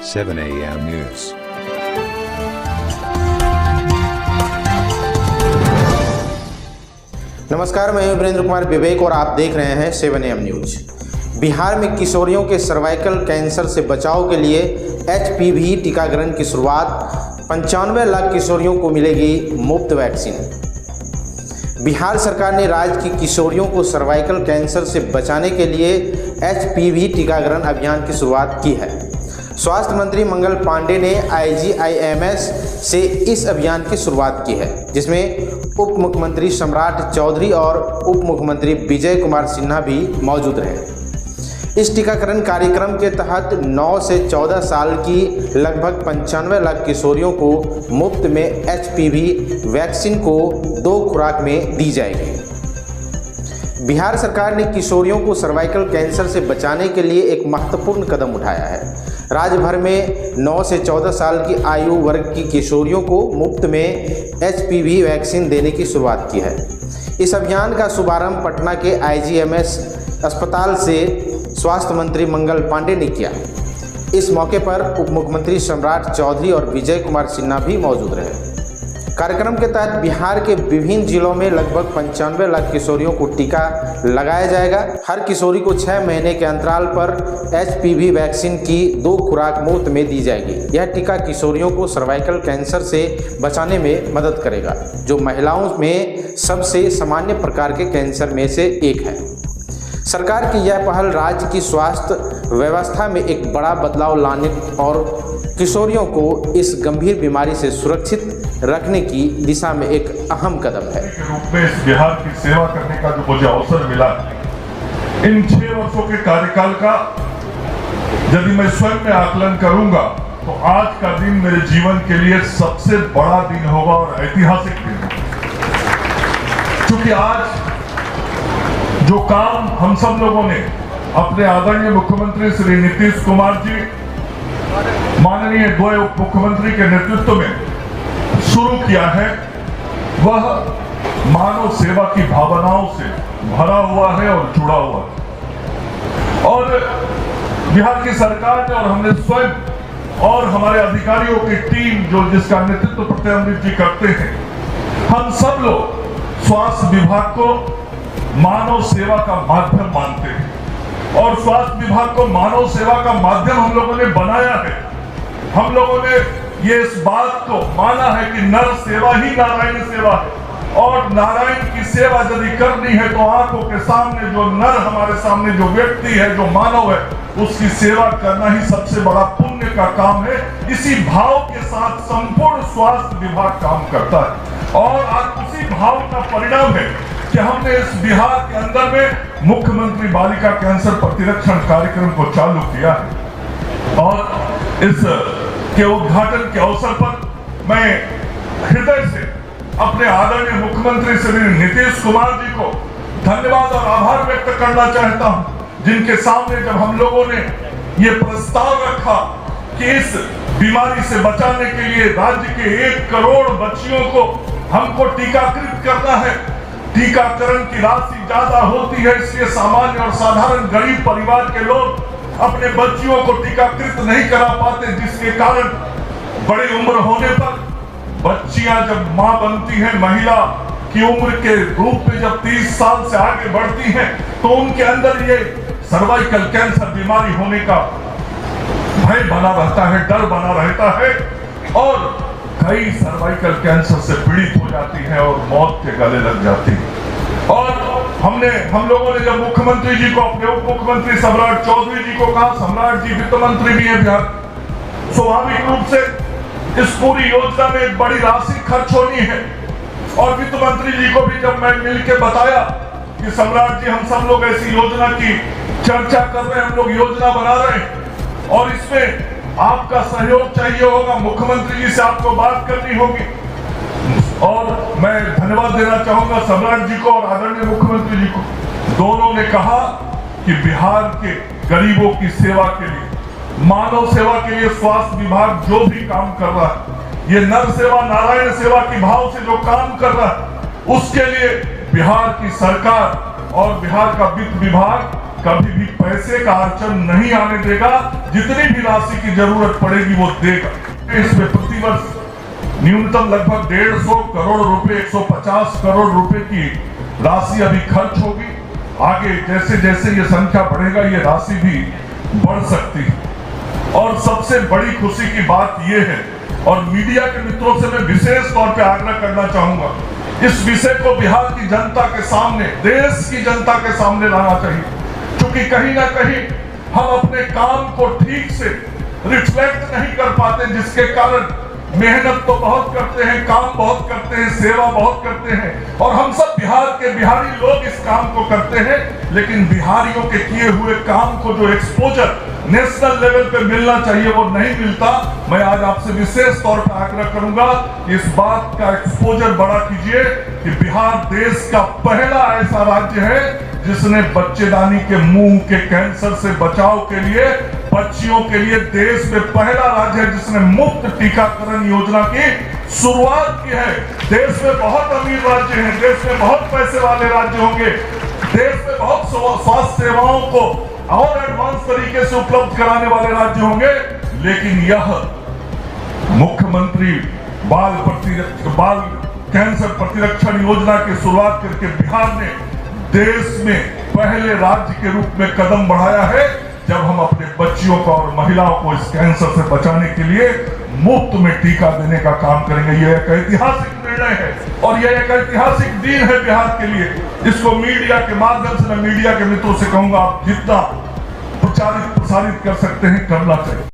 7 AM News. नमस्कार, मैं वीरेंद्र कुमार विवेक और आप देख रहे हैं 7 AM न्यूज। बिहार में किशोरियों के सर्वाइकल कैंसर से बचाव के लिए HPV टीकाकरण की शुरुआत। 95 लाख किशोरियों को मिलेगी मुफ्त वैक्सीन। बिहार सरकार ने राज्य की किशोरियों को सर्वाइकल कैंसर से बचाने के लिए HPV टीकाकरण अभियान की शुरुआत की है। स्वास्थ्य मंत्री मंगल पांडे ने IGIMS से इस अभियान की शुरुआत की है, जिसमें उप मुख्यमंत्री सम्राट चौधरी और उप मुख्यमंत्री विजय कुमार सिन्हा भी मौजूद रहे। इस टीकाकरण कार्यक्रम के तहत 9 से 14 साल की लगभग 95 लाख किशोरियों को मुफ्त में HPV वैक्सीन को 2 खुराक में दी जाएगी। बिहार सरकार ने किशोरियों को सर्वाइकल कैंसर से बचाने के लिए एक महत्वपूर्ण कदम उठाया है। राज्य भर में 9 से 14 साल की आयु वर्ग की किशोरियों को मुफ्त में HPV वैक्सीन देने की शुरुआत की है। इस अभियान का शुभारंभ पटना के IGMS अस्पताल से स्वास्थ्य मंत्री मंगल पांडे ने किया। इस मौके पर उप मुख्यमंत्री सम्राट चौधरी और विजय कुमार सिन्हा भी मौजूद रहे। कार्यक्रम के तहत बिहार के विभिन्न जिलों में लगभग 95 लाख किशोरियों को टीका लगाया जाएगा। हर किशोरी को 6 महीने के अंतराल पर HPV वैक्सीन की 2 खुराक मुफ्त में दी जाएगी। यह टीका किशोरियों को सर्वाइकल कैंसर से बचाने में मदद करेगा, जो महिलाओं में सबसे सामान्य प्रकार के कैंसर में से एक है। सरकार की यह पहल राज्य की स्वास्थ्य व्यवस्था में एक बड़ा बदलाव लाने और किशोरियों को इस गंभीर बीमारी से सुरक्षित रखने की दिशा में एक अहम कदम है। के रूप में इस बिहार की सेवा करने का जो मुझे अवसर मिला, इन 6 वर्षों के कार्यकाल का यदि मैं स्वयं में आकलन करूंगा तो आज का दिन मेरे जीवन के लिए सबसे बड़ा दिन होगा और ऐतिहासिक दिन होगा। क्योंकि आज जो काम हम सब लोगों ने अपने आदरणीय मुख्यमंत्री श्री नीतीश कुमार जी, माननीय 2 उप मुख्यमंत्री के नेतृत्व में शुरू किया है, वह मानव सेवा की भावनाओं से भरा हुआ है और जुड़ा हुआ है। और बिहार की सरकार ने और हमने स्वयं और हमारे अधिकारियों की टीम जो जिसका नेतृत्व प्रत्यामृत जी करते हैं, हम सब लोग स्वास्थ्य विभाग को मानव सेवा का माध्यम मानते हैं और स्वास्थ्य विभाग को मानव सेवा का माध्यम हम लोगों ने बनाया है। हम लोगों ने ये इस बात को माना है कि नर सेवा ही नारायण सेवा है और नारायण की सेवा यदि करनी है तो आंखों के सामने जो नर हमारे सामने जो व्यक्ति है, जो मानव है, उसकी सेवा करना ही सबसे बड़ा पुण्य का काम है। इसी भाव के साथ संपूर्ण स्वास्थ्य विभाग काम करता है और आज उसी भाव का परिणाम है कि हमने इस बिहार के अंदर में मुख्यमंत्री बालिका कैंसर प्रतिरक्षण कार्यक्रम को चालू किया है। और इस के उद्घाटन के अवसर पर मैं हृदय से अपने आदरणीय मुख्यमंत्री श्री नीतीश कुमार जी को धन्यवाद और आभार व्यक्त करना चाहता हूं, जिनके सामने जब हम लोगों ने ये प्रस्ताव रखा कि इस बीमारी से बचाने के लिए राज्य के 1 करोड़ बच्चियों को हमको टीकाकृत करना है। टीकाकरण की राशि ज्यादा होती है, इसलिए सामान्य और साधारण गरीब परिवार के लोग अपने बच्चियों को टीकाकृत नहीं करा पाते, जिसके कारण बड़ी उम्र होने पर बच्चियां जब मां बनती हैं, महिला की उम्र के रूप में जब 30 साल से आगे बढ़ती हैं, तो उनके अंदर ये सर्वाइकल कैंसर बीमारी होने का भय बना रहता है, डर बना रहता है और कई सर्वाइकल कैंसर से पीड़ित हो जाती हैं और मौत के गले लग जाती है। और हम लोगों ने जब मुख्यमंत्री जी को, अपने उप मुख्यमंत्री सम्राट चौधरी जी को कहा, सम्राट जी वित्त मंत्री भी हैं बिहार, स्वाभाविक रूप से इस पूरी योजना में एक बड़ी राशि खर्च होनी है और वित्त मंत्री जी को भी जब मैं मिलकर बताया कि सम्राट जी हम सब लोग ऐसी योजना की चर्चा कर रहे हैं, हम लोग योजना बना रहे हैं और इसमें आपका सहयोग चाहिए होगा, मुख्यमंत्री जी से आपको बात करनी होगी। और मैं धन्यवाद देना चाहूंगा सम्राट जी को और आदरणीय मुख्यमंत्री जी को। दोनों ने कहा कि बिहार के गरीबों की सेवा के लिए, मानव सेवा के लिए स्वास्थ्य विभाग जो भी काम कर रहा है, ये नर सेवा नारायण सेवा की भाव से जो काम कर रहा है, उसके लिए बिहार की सरकार और बिहार का वित्त विभाग कभी भी पैसे का अड़चन नहीं आने देगा, जितनी भी राशि की जरूरत पड़ेगी वो देगा। इसमें प्रतिवर्ष न्यूनतम लगभग 150 करोड़ रुपए, 150 करोड़ रुपए की राशि अभी खर्च होगी। आगे जैसे जैसे ये संख्या बढ़ेगा ये राशि भी बढ़ सकती है। और सबसे बड़ी खुशी की बात ये है, और मीडिया के मित्रों से मैं विशेष तौर पे आग्रह करना चाहूंगा, इस विषय को बिहार की जनता के सामने, देश की जनता के सामने लाना चाहिए, क्योंकि कहीं ना कहीं हम अपने काम को ठीक से रिफ्लेक्ट नहीं कर पाते, जिसके कारण मेहनत तो बहुत करते हैं, काम बहुत करते हैं, सेवा बहुत करते हैं, और हम सब बिहार के बिहारी लोग इस काम को करते हैं, लेकिन बिहारियों के किए हुए काम को जो एक्सपोजर नेशनल लेवल पे मिलना चाहिए वो नहीं मिलता। मैं आज आपसे विशेष तौर पर आग्रह करूंगा कि इस बात का एक्सपोजर बड़ा कीजिए कि बिहार देश का पहला ऐसा राज्य है जिसने बच्चेदानी के मुंह के कैंसर से बचाव के लिए, बच्चियों के लिए देश में पहला राज्य है जिसने मुफ्त टीकाकरण योजना की शुरुआत की है। देश में बहुत अमीर राज्य हैं, देश में बहुत पैसे वाले राज्य होंगे, देश में बहुत स्वास्थ्य सेवाओं को और एडवांस तरीके से उपलब्ध कराने वाले राज्य होंगे, लेकिन यह मुख्यमंत्री बाल कैंसर प्रतिरक्षण योजना की शुरुआत करके बिहार ने देश में पहले राज्य के रूप में कदम बढ़ाया है, जब हम अपने बच्चियों को और महिलाओं को इस कैंसर से बचाने के लिए मुफ्त में टीका देने का काम करेंगे। यह एक ऐतिहासिक निर्णय है और यह एक ऐतिहासिक दिन है बिहार के लिए। इसको मीडिया के माध्यम से, मैं मीडिया के मित्रों से कहूंगा, आप जितना प्रचारित प्रसारित कर सकते हैं करना चाहिए।